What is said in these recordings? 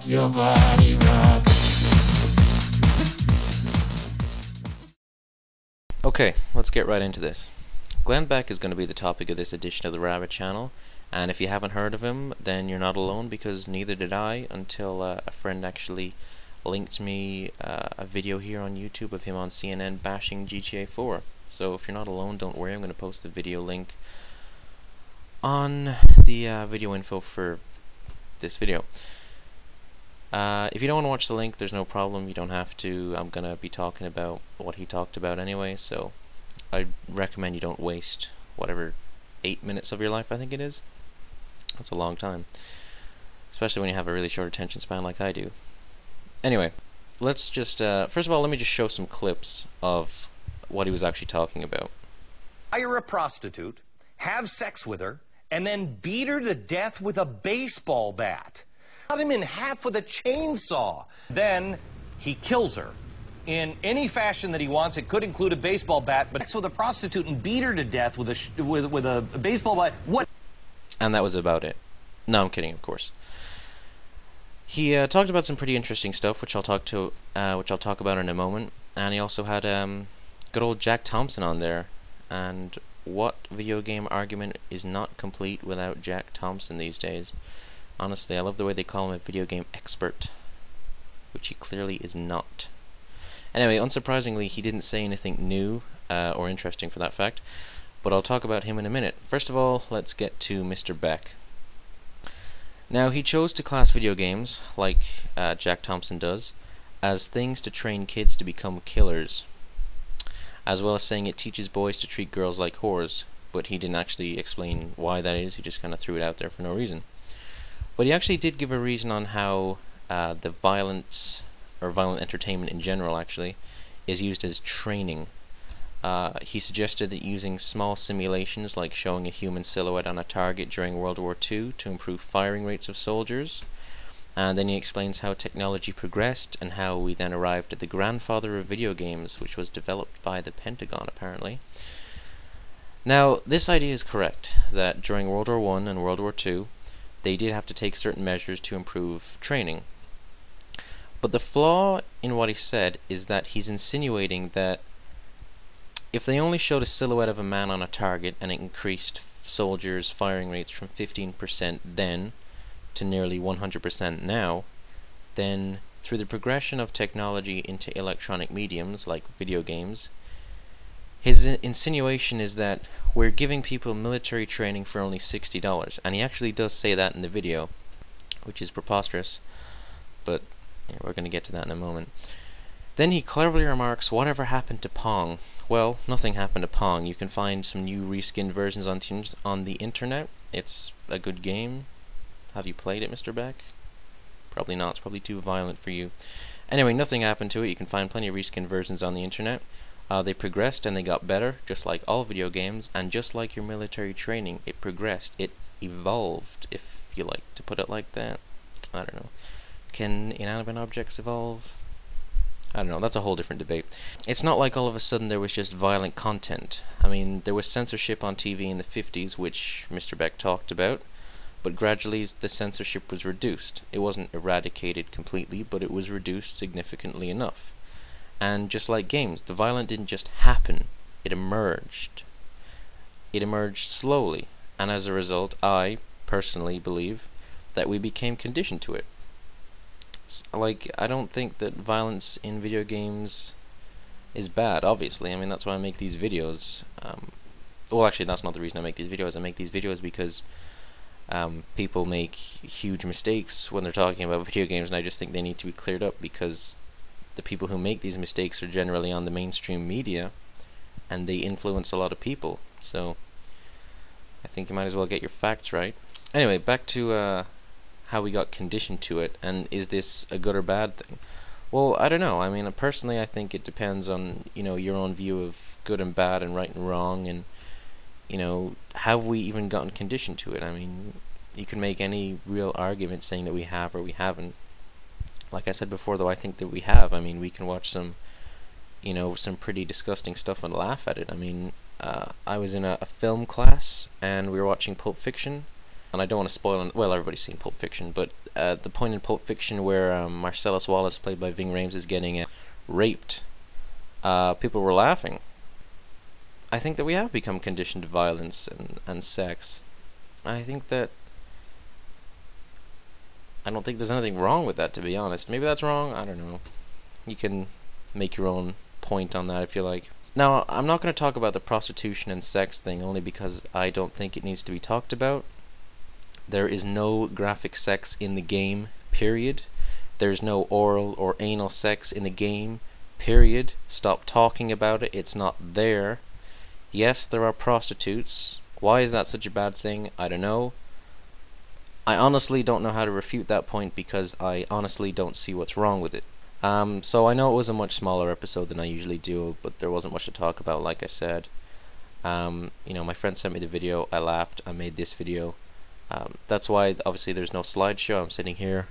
Your body rock. Okay, let's get right into this. Glenn Beck is going to be the topic of this edition of the Rabbit Channel, and if you haven't heard of him, then you're not alone, because neither did I until a friend actually linked me a video here on YouTube of him on CNN bashing GTA 4. So if you're not alone, don't worry, I'm going to post the video link on the video info for this video. If you don't want to watch the link, there's no problem, you don't have to. I'm going to be talking about what he talked about anyway, so I recommend you don't waste whatever 8 minutes of your life, I think it is. That's a long time, especially when you have a really short attention span like I do. Anyway, let's just, first of all, let me just show some clips of what he was actually talking about. Hire a prostitute, have sex with her, and then beat her to death with a baseball bat. Cut him in half with a chainsaw. Then he kills her in any fashion that he wants. It could include a baseball bat, but sex with a prostitute and beat her to death with a baseball bat. What? And that was about it. No, I'm kidding, of course. He talked about some pretty interesting stuff, which I'll talk about in a moment. And he also had good old Jack Thompson on there. And what video game argument is not complete without Jack Thompson these days? Honestly, I love the way they call him a video game expert, which he clearly is not. Anyway, unsurprisingly, he didn't say anything new or interesting for that fact, but I'll talk about him in a minute. First of all, let's get to Mr. Beck. Now, he chose to class video games, like Jack Thompson does, as things to train kids to become killers, as well as saying it teaches boys to treat girls like whores, but he didn't actually explain why that is. He just kind of threw it out there for no reason. But he actually did give a reason on how the violence, or violent entertainment in general actually, is used as training. He suggested that using small simulations like showing a human silhouette on a target during World War II to improve firing rates of soldiers. And then he explains how technology progressed and how we then arrived at the grandfather of video games, which was developed by the Pentagon apparently. Now, this idea is correct, that during World War I and World War II, they did have to take certain measures to improve training. But the flaw in what he said is that he's insinuating that if they only showed a silhouette of a man on a target and it increased soldiers' firing rates from 15% then to nearly 100% now, then through the progression of technology into electronic mediums like video games, his insinuation is that we're giving people military training for only $60, and he actually does say that in the video, which is preposterous, but yeah, we're going to get to that in a moment. Then he cleverly remarks, whatever happened to Pong? Well, nothing happened to Pong. You can find some new reskinned versions on the internet. It's a good game. Have you played it, Mr. Beck? Probably not. It's probably too violent for you. Anyway, nothing happened to it. You can find plenty of reskinned versions on the internet. They progressed and they got better, just like all video games, and just like your military training, it progressed. It evolved, if you like to put it like that. I don't know. Can inanimate objects evolve? I don't know, that's a whole different debate. It's not like all of a sudden there was just violent content. I mean, there was censorship on TV in the 50s, which Mr. Beck talked about, but gradually the censorship was reduced. It wasn't eradicated completely, but it was reduced significantly enough. And just like games, the violence didn't just happen, it emerged. It emerged slowly, and as a result, I personally believe that we became conditioned to it. Like, I don't think that violence in video games is bad, obviously. I mean, that's why I make these videos. Well, actually, that's not the reason I make these videos. I make these videos because people make huge mistakes when they're talking about video games, and I just think they need to be cleared up, because the people who make these mistakes are generally on the mainstream media, and they influence a lot of people. So, I think you might as well get your facts right. Anyway, back to how we got conditioned to it, and is this a good or bad thing? Well, I don't know. I mean, personally, I think it depends on, your own view of good and bad and right and wrong, and, have we even gotten conditioned to it? I mean, you can make any real argument saying that we have or we haven't. Like I said before, though, I think that we have. I mean, we can watch some pretty disgusting stuff and laugh at it. I mean, I was in a film class, and we were watching Pulp Fiction, and I don't want to spoil. Well, everybody's seen Pulp Fiction, but the point in Pulp Fiction where Marcellus Wallace, played by Ving Rhames, is getting raped, people were laughing. I think that we have become conditioned to violence and sex. I think that I don't think there's anything wrong with that, to be honest. Maybe that's wrong. I don't know. You can make your own point on that if you like. Now, I'm not going to talk about the prostitution and sex thing only because I don't think it needs to be talked about. There is no graphic sex in the game, period. There's no oral or anal sex in the game, period. Stop talking about it. It's not there. Yes, there are prostitutes. Why is that such a bad thing? I don't know. I honestly don't know how to refute that point because I honestly don't see what's wrong with it. So I know it was a much smaller episode than I usually do, but there wasn't much to talk about, like I said. You know, my friend sent me the video, I laughed, I made this video. That's why, obviously, there's no slideshow. I'm sitting here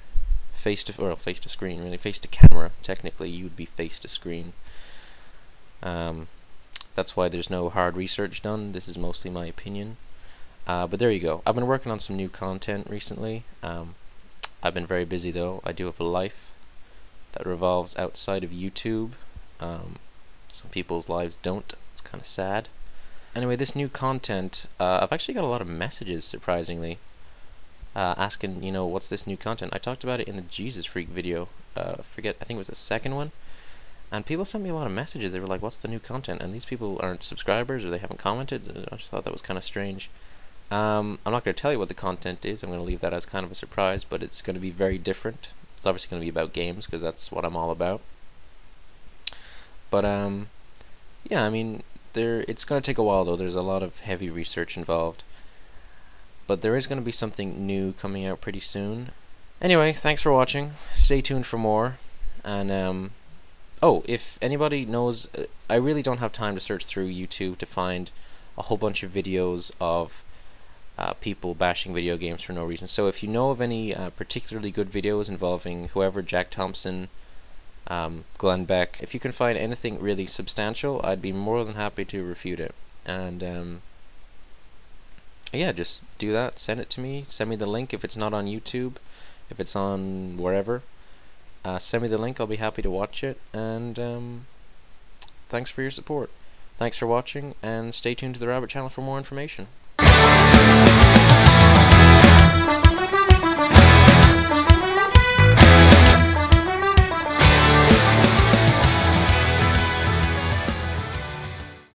face to screen, really, face to camera. Technically, you would be face to screen. That's why there's no hard research done. This is mostly my opinion. But there you go. I've been working on some new content recently. I've been very busy, though. I do have a life that revolves outside of YouTube. Some people's lives don't. It's kind of sad. Anyway, this new content, I've actually got a lot of messages, surprisingly, asking, you know, what's this new content? I talked about it in the Jesus Freak video. I think it was the second one. And people sent me a lot of messages. They were like, what's the new content? And these people aren't subscribers or they haven't commented. I just thought that was kind of strange. I'm not going to tell you what the content is. I'm going to leave that as kind of a surprise, but it's going to be very different. It's obviously going to be about games because that's what I'm all about. But yeah, I mean, it's going to take a while though. There's a lot of heavy research involved. But there is going to be something new coming out pretty soon. Anyway, thanks for watching. Stay tuned for more. And oh, if anybody knows, I really don't have time to search through YouTube to find a whole bunch of videos of people bashing video games for no reason. So if you know of any particularly good videos involving whoever, Jack Thompson, Glenn Beck, if you can find anything really substantial, I'd be more than happy to refute it. And yeah, just do that. Send it to me. Send me the link if it's not on YouTube, if it's on wherever. Send me the link. I'll be happy to watch it. And thanks for your support. Thanks for watching, and stay tuned to the Rabbit channel for more information.